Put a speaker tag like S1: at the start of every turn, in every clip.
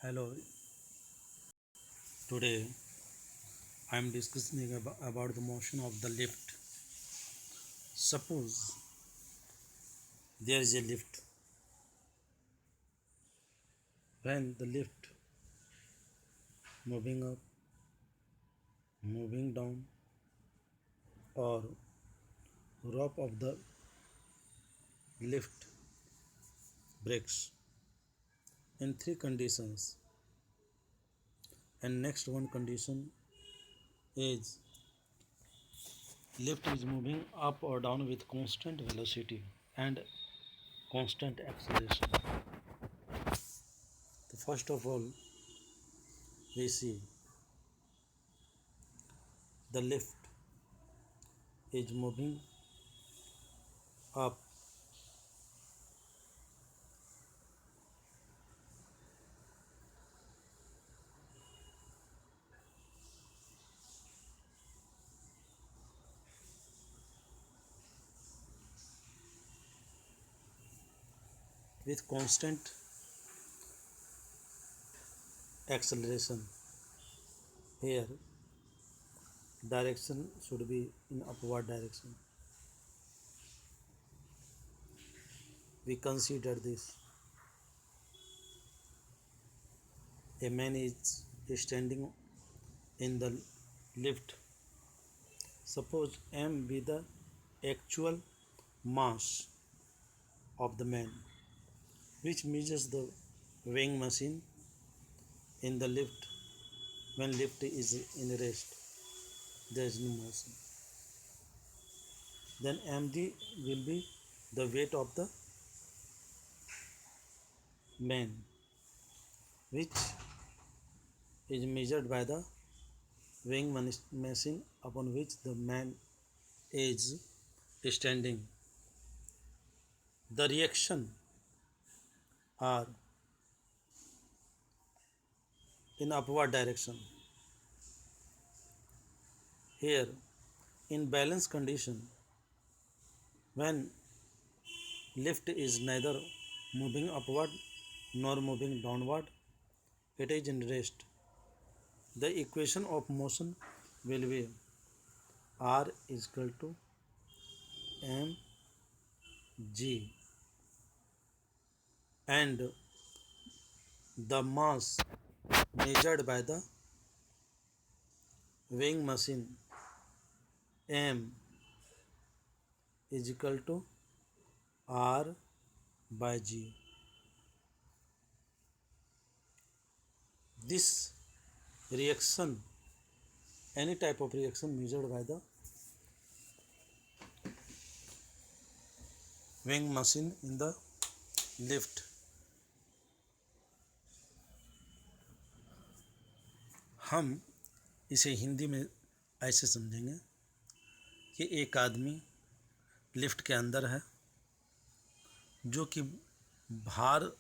S1: Hello, today I am discussing about the motion of the lift. Suppose there is a lift. When the lift moving up, moving down, or rope of the lift breaks in three conditions, and next one condition is lift is moving up or down with constant velocity and constant acceleration. So first of all, we see the lift is moving up with constant acceleration. Here direction should be in upward direction. We consider this. A man is standing in the lift. Suppose m be the actual mass of the man, which measures the weighing machine in the lift. When lift is in rest, there is no motion. Then md will be the weight of the man, which is measured by the weighing machine upon which the man is standing. The reaction are in upward direction. Here, in balance condition, when lift is neither moving upward nor moving downward, it is in rest. The equation of motion will be R is equal to mg, and the mass measured by the weighing machine m is equal to R by G. This reaction, any type of reaction measured by the weighing machine in the lift, हम इसे हिंदी में ऐसे समझेंगे कि एक आदमी lift के अंदर है जो कि भार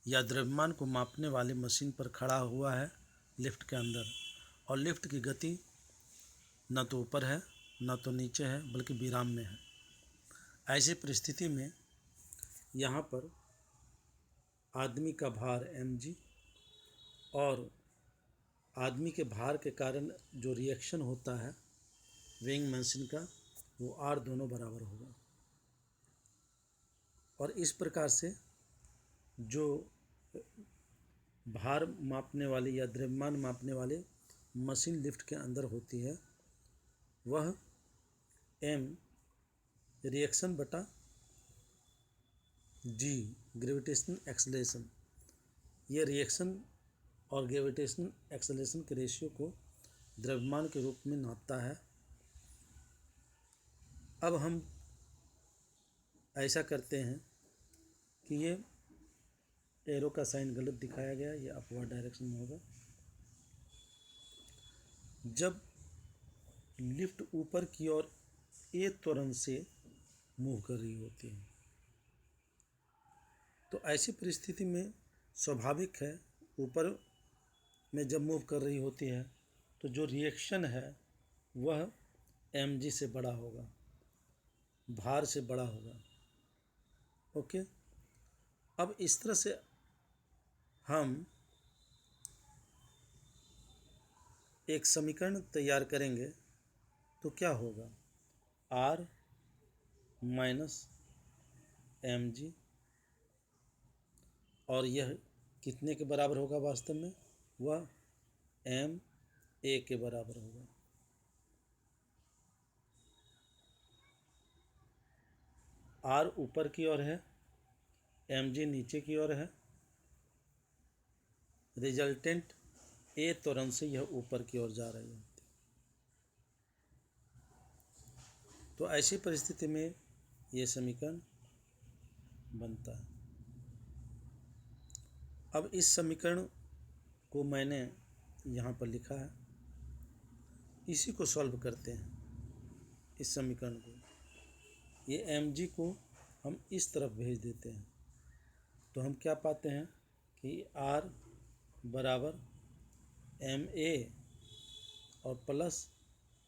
S1: या द्रव्यमान को मापने वाली मशीन पर खड़ा हुआ है लिफ्ट के अंदर, और लिफ्ट की गति न तो ऊपर है न तो नीचे है बल्कि विराम में है। ऐसी परिस्थिति में यहाँ पर आदमी का भार mg और आदमी के भार के कारण जो रिएक्शन होता है वेइंग मशीन का, वो R दोनों बराबर होगा। और इस प्रकार से जो भार मापने वाली या द्रव्यमान मापने वाली मशीन लिफ्ट के अंदर होती है, वह m रिएक्शन बटा g ग्रेविटेशनल एक्सेलरेशन, ये रिएक्शन और ग्रेविटेशनल एक्सेलरेशन के रेशियो को द्रव्यमान के रूप में नापता है। अब हम ऐसा करते हैं कि ये एरो का साइन गलत दिखाया गया, ये अपवर्ड डायरेक्शन में होगा। जब लिफ्ट ऊपर की ओर ए त्वरण से मूव कर रही होती है, तो ऐसी परिस्थिति में स्वाभाविक है ऊपर में जब मूव कर रही होती है तो जो रिएक्शन है वह mg से बड़ा होगा, भार से बड़ा होगा। ओके, अब इस तरह से हम एक समीकरण तैयार करेंगे तो क्या होगा, आर माइनस एम जी, और यह कितने के बराबर होगा वास्तव में, वह एम ए के बराबर होगा। आर ऊपर की ओर है, एम जी नीचे की ओर है, रिजल्टेंट ए त्वरण से यह ऊपर की ओर जा रही है। तो ऐसी परिस्थिति में यह समीकरण बनता है। अब इस समीकरण को मैंने यहाँ पर लिखा है, इसी को सॉल्व करते हैं। इस समीकरण को, ये एम जी को हम इस तरफ भेज देते हैं, तो हम क्या पाते हैं कि आर बराबर एम ए और प्लस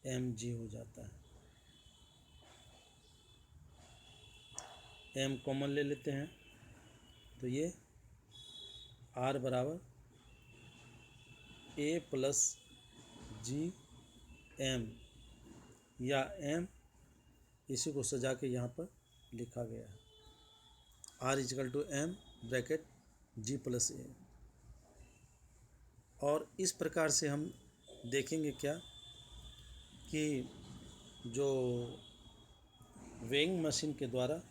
S1: एम जी हो जाता है। एम कॉमन ले लेते हैं, तो ये आर बराबर ए प्लस जी एम, या एम, इसी को सजा के यहाँ पर लिखा गया है, R is equal to M bracket G plus A. और इस प्रकार से हम देखेंगे क्या कि जो वेइंग मशीन के द्वारा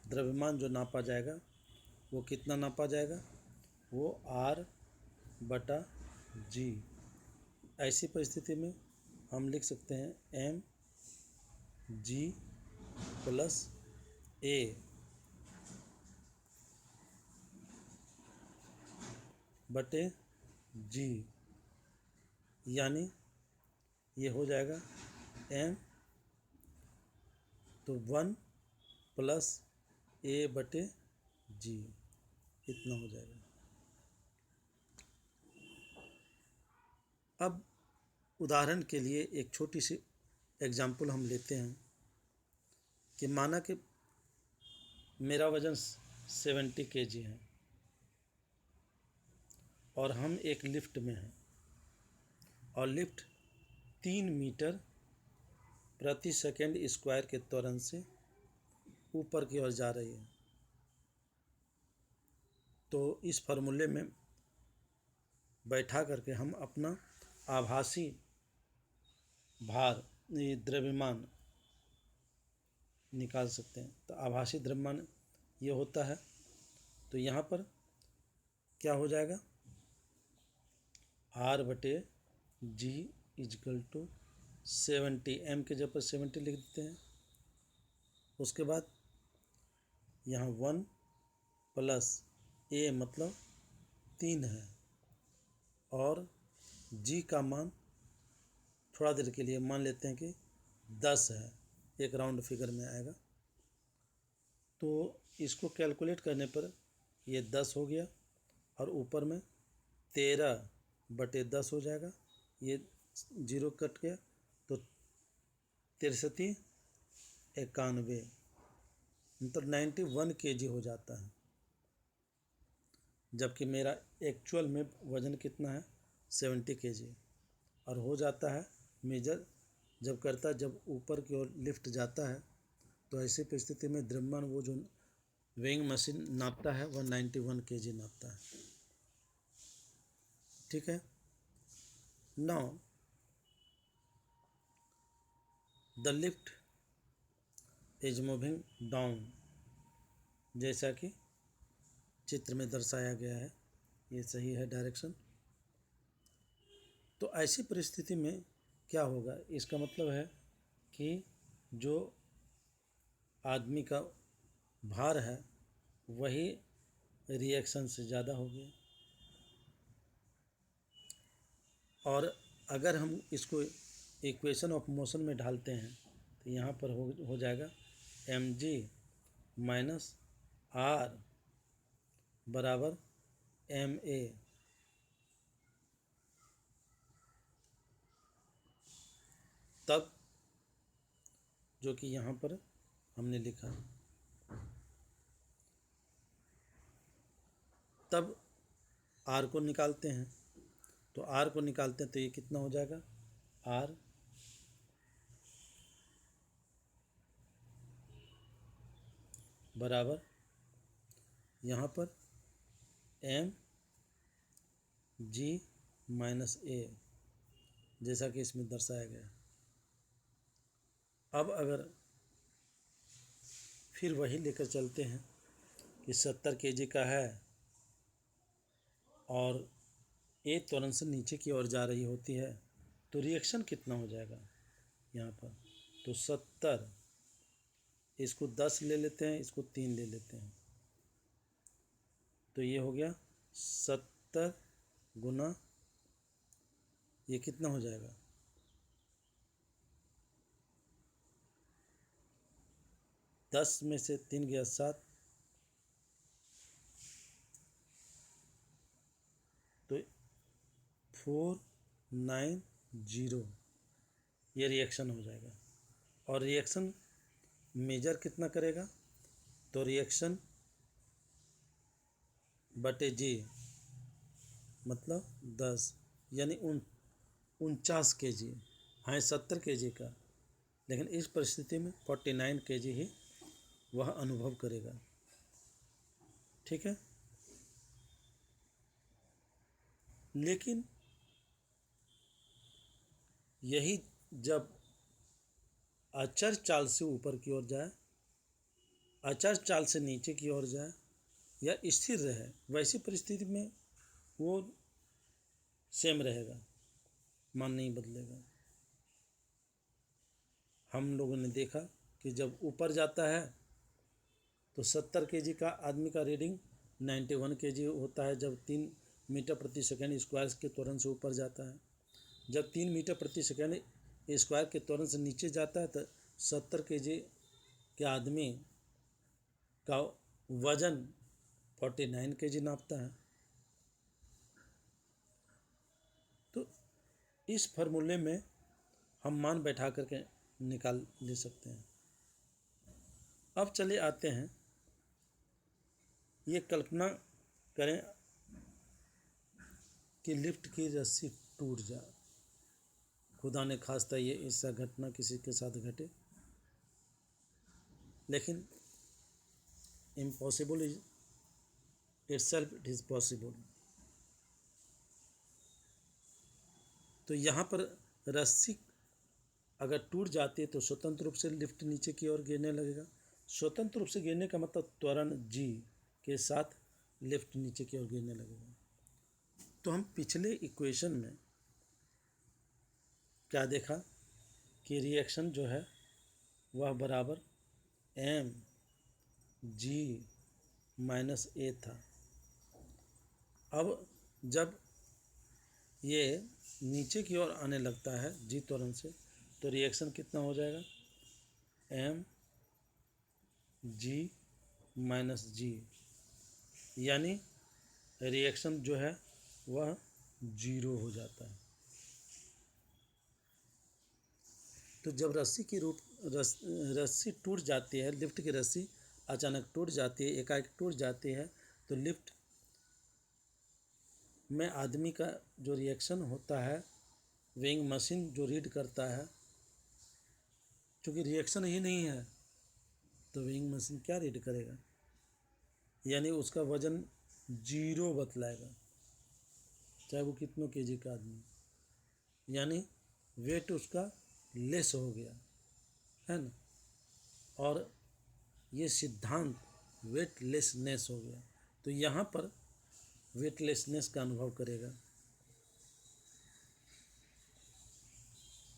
S1: द्रव्यमान जो नापा जाएगा वो कितना नापा जाएगा, वो आर बटा जी। ऐसी परिस्थिति में हम लिख सकते हैं एम जी प्लस ए बटे जी, यानी ये हो जाएगा एम, तो 1 प्लस ए बटे जी, इतना हो जाएगा। अब उदाहरण के लिए एक छोटी सी एग्जाम्पल हम लेते हैं कि माना कि मेरा वज़न 70 kg है और हम एक लिफ्ट में हैं, और लिफ्ट 3 मीटर प्रति सेकंड स्क्वायर के त्वरण से ऊपर की ओर जा रही है। तो इस फार्मूले में बैठा करके हम अपना आभासी भार, द्रव्यमान निकाल सकते हैं। तो आभासी द्रव्यमान ये होता है, तो यहाँ पर क्या हो जाएगा, आर बटे जी इजकल टू 70, एम के जगह पर 70 लिख देते हैं। उसके बाद यहाँ 1 प्लस ए मतलब 3 है, और जी का मान थोड़ा देर के लिए मान लेते हैं कि 10 है, एक राउंड फिगर में आएगा। तो इसको कैलकुलेट करने पर ये 10 हो गया, और ऊपर में 13 बटे 10 हो जाएगा, ये 0 कट गया, तो 63 91, मतलब 91 kg हो जाता है। जबकि मेरा एक्चुअल में वज़न कितना है, 70 kg, और हो जाता है मेजर जब करता है, जब ऊपर की ओर लिफ्ट जाता है, तो ऐसी परिस्थिति में द्रव्यमान वो जो वेइंग मशीन नापता है वह 91 kg नापता है। ठीक है। Now the lift is moving down, जैसा कि चित्र में दर्शाया गया है, ये सही है डायरेक्शन। तो ऐसी परिस्थिति में क्या होगा, इसका मतलब है कि जो आदमी का भार है वही रिएक्शन से ज़्यादा हो गया। और अगर हम इसको इक्वेशन ऑफ मोशन में ढालते हैं तो यहाँ पर हो जाएगा एम जी माइनस आर बराबर एम ए। तब जो कि यहाँ पर हमने लिखा, तब आर को निकालते हैं, तो आर को निकालते हैं तो ये कितना हो जाएगा, आर बराबर यहाँ पर एम जी माइनस ए, जैसा कि इसमें दर्शाया गया। अब अगर फिर वही लेकर चलते हैं कि 70 kg का है और ए त्वरण से नीचे की ओर जा रही होती है, तो रिएक्शन कितना हो जाएगा यहाँ पर? तो 70, इसको 10 ले लेते हैं, इसको 3 ले लेते हैं, तो ये हो गया 70 गुना, ये कितना हो जाएगा? 10 में से 3 गया 7, तो 490 ये रिएक्शन हो जाएगा। और रिएक्शन मेजर कितना करेगा? तो रिएक्शन बटे जी मतलब 10, यानी 49 kg। हाँ 70 kg का, लेकिन इस परिस्थिति में 49 kg ही वह अनुभव करेगा। ठीक है, लेकिन यही जब अचर चाल से ऊपर की ओर जाए, अचर चाल से नीचे की ओर जाए या स्थिर रहे, वैसी परिस्थिति में वो सेम रहेगा, मान नहीं बदलेगा। हम लोगों ने देखा कि जब ऊपर जाता है तो 70 kg का आदमी का रीडिंग 91 kg होता है जब 3 मीटर प्रति सेकेंड स्क्वायर के त्वरण से ऊपर जाता है। जब 3 मीटर प्रति सेकेंड स्क्वायर के त्वरण से नीचे जाता है तो 70 kg के आदमी का वजन 49 kg नापता है। तो इस फार्मूले में हम मान बैठा करके निकाल ले सकते हैं। अब चले आते हैं, ये कल्पना करें कि लिफ्ट की रस्सी टूट जाए, खुदा ने खास्ता ये ऐसा घटना किसी के साथ घटे, लेकिन impossible is itself it is possible. तो यहाँ पर रस्सी अगर टूट जाती है तो स्वतंत्र रूप से लिफ्ट नीचे की ओर गिरने लगेगा। स्वतंत्र रूप से गिरने का मतलब त्वरण जी के साथ लिफ्ट नीचे की ओर गिरने लगेगा। तो हम पिछले इक्वेशन में क्या देखा कि रिएक्शन जो है वह बराबर एम जी माइनस ए था। अब जब ये नीचे की ओर आने लगता है जी त्वरण से, तो रिएक्शन कितना हो जाएगा? एम जी माइनस जी, यानी रिएक्शन जो है वह 0 हो जाता है। तो जब रस्सी टूट जाती है, लिफ्ट की रस्सी अचानक टूट जाती है, एकाएक टूट जाती है, तो लिफ्ट में आदमी का जो रिएक्शन होता है, वेइंग मशीन जो रीड करता है, क्योंकि रिएक्शन ही नहीं है तो वेइंग मशीन क्या रीड करेगा? यानी उसका वजन 0 बतलाएगा, चाहे वो कितनों केजी का आदमी, यानी वेट उसका लेस हो गया है ना। और ये सिद्धांत वेटलेसनेस हो गया, तो यहाँ पर वेटलेसनेस का अनुभव करेगा।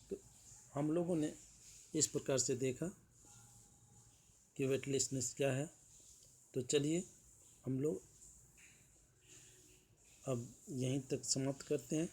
S1: तो हम लोगों ने इस प्रकार से देखा कि वेटलेसनेस क्या है। तो चलिए हम लोग अब यहीं तक समाप्त करते हैं।